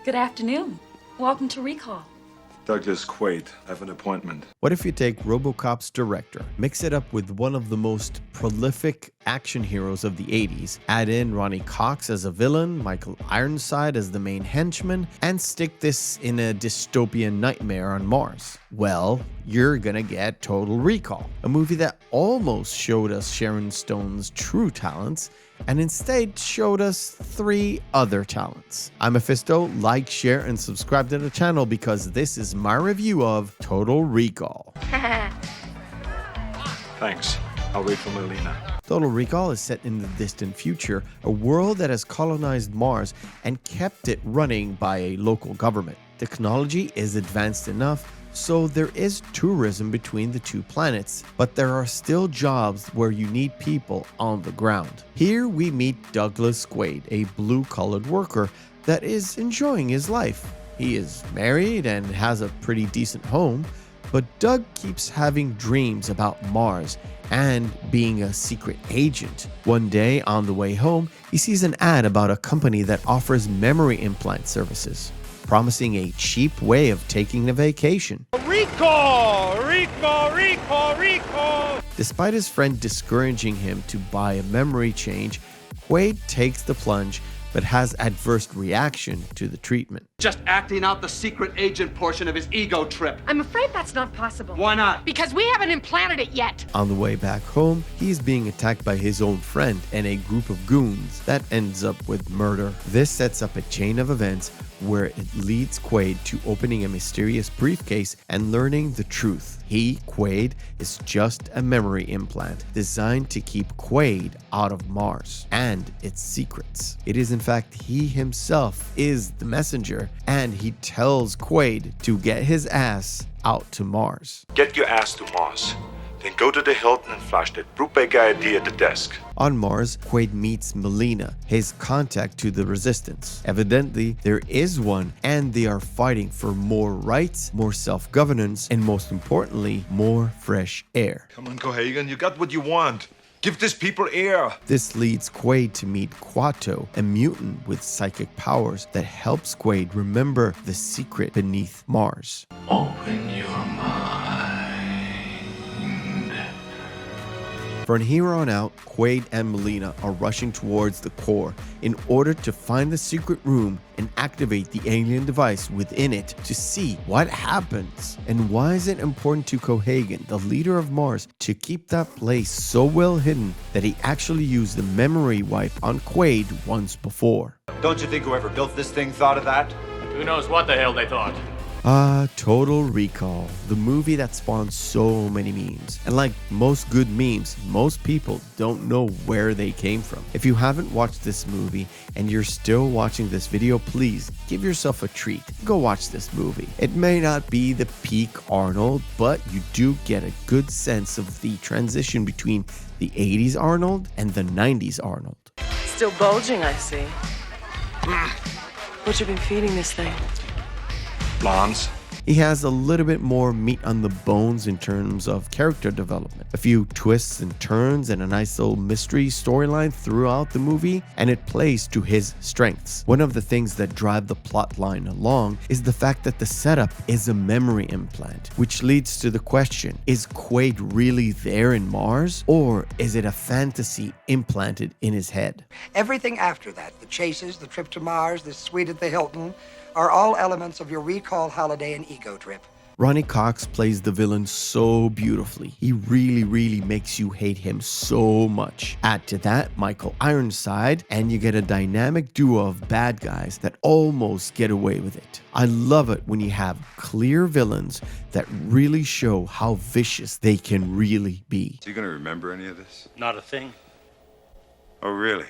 Good afternoon. Welcome to Recall. Douglas Quaid, I have an appointment. What if you take RoboCop's director, mix it up with one of the most prolific action heroes of the 80s, add in Ronnie Cox as a villain, Michael Ironside as the main henchman, and stick this in a dystopian nightmare on Mars? Well, you're gonna get Total Recall, a movie that almost showed us Sharon Stone's true talents and instead showed us 3 other talents. I'm Meffistoe. Like, share, and subscribe to the channel because this is my review of Total Recall. Thanks. I'll wait for Melina. Total Recall is set in the distant future, a world that has colonized Mars and kept it running by a local government. Technology is advanced enough, so there is tourism between the 2 planets, but there are still jobs where you need people on the ground. Here we meet Douglas Quaid, a blue-collar worker that is enjoying his life. He is married and has a pretty decent home, but Doug keeps having dreams about Mars and being a secret agent. One day on the way home, he sees an ad about a company that offers memory implant services, promising a cheap way of taking a vacation. Recall! Recall! Recall! Recall! Despite his friend discouraging him to buy a memory change, Quaid takes the plunge but has adverse reaction to the treatment. Just acting out the secret agent portion of his ego trip. I'm afraid that's not possible. Why not? Because we haven't implanted it yet. On the way back home, he's being attacked by his own friend and a group of goons that ends up with murder. This sets up a chain of events where it leads Quaid to opening a mysterious briefcase and learning the truth. He, Quaid, is just a memory implant designed to keep Quaid out of Mars and its secrets. It is in fact he himself is the messenger, and he tells Quaid to get his ass out to Mars. Get your ass to Mars. Then go to the Hilton and flash that Brubaker ID at the desk. On Mars, Quaid meets Melina, his contact to the Resistance. Evidently, there is one, and they are fighting for more rights, more self-governance, and most importantly, more fresh air. Come on, Cohagen, you got what you want. Give these people air. This leads Quaid to meet Quato, a mutant with psychic powers that helps Quaid remember the secret beneath Mars. Open your mind. From here on out, Quaid and Melina are rushing towards the core in order to find the secret room and activate the alien device within it to see what happens. And why is it important to Cohagen, the leader of Mars, to keep that place so well hidden that he actually used the memory wipe on Quaid once before? Don't you think whoever built this thing thought of that? Who knows what the hell they thought? Total Recall, the movie that spawned so many memes. And like most good memes, most people don't know where they came from. If you haven't watched this movie and you're still watching this video, please give yourself a treat. Go watch this movie. It may not be the peak Arnold, but you do get a good sense of the transition between the 80s Arnold and the 90s Arnold. Still bulging, I see. What you been feeding this thing? Blondes. He has a little bit more meat on the bones in terms of character development. A few twists and turns and a nice little mystery storyline throughout the movie, and it plays to his strengths. One of the things that drive the plot line along is the fact that the setup is a memory implant, which leads to the question, is Quaid really there in Mars, or is it a fantasy implanted in his head? Everything after that, the chases, the trip to Mars, the suite at the Hilton, are all elements of your recall holiday and ego trip. Ronnie Cox plays the villain so beautifully. He really makes you hate him so much. Add to that Michael Ironside, and you get a dynamic duo of bad guys that almost get away with it. I love it when you have clear villains that really show how vicious they can really be. So you gonna remember any of this? Not a thing. Oh, really?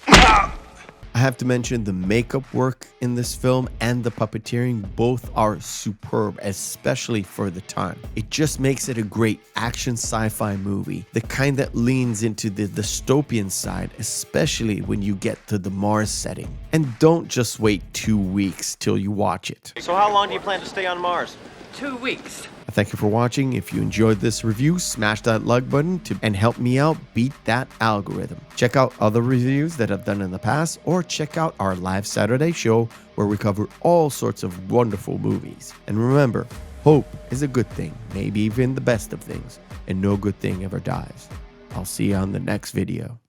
I have to mention the makeup work in this film and the puppeteering both are superb, especially for the time. It just makes it a great action sci-fi movie, the kind that leans into the dystopian side, especially when you get to the Mars setting. And don't just wait 2 weeks till you watch it. So how long do you plan to stay on Mars? 2 weeks. I Thank you for watching. If you enjoyed this review, smash that like button and help me out beat that algorithm. Check out other reviews that I've done in the past, or check out our live Saturday show where we cover all sorts of wonderful movies. And remember, hope is a good thing, maybe even the best of things, and no good thing ever dies. I'll see you on the next video.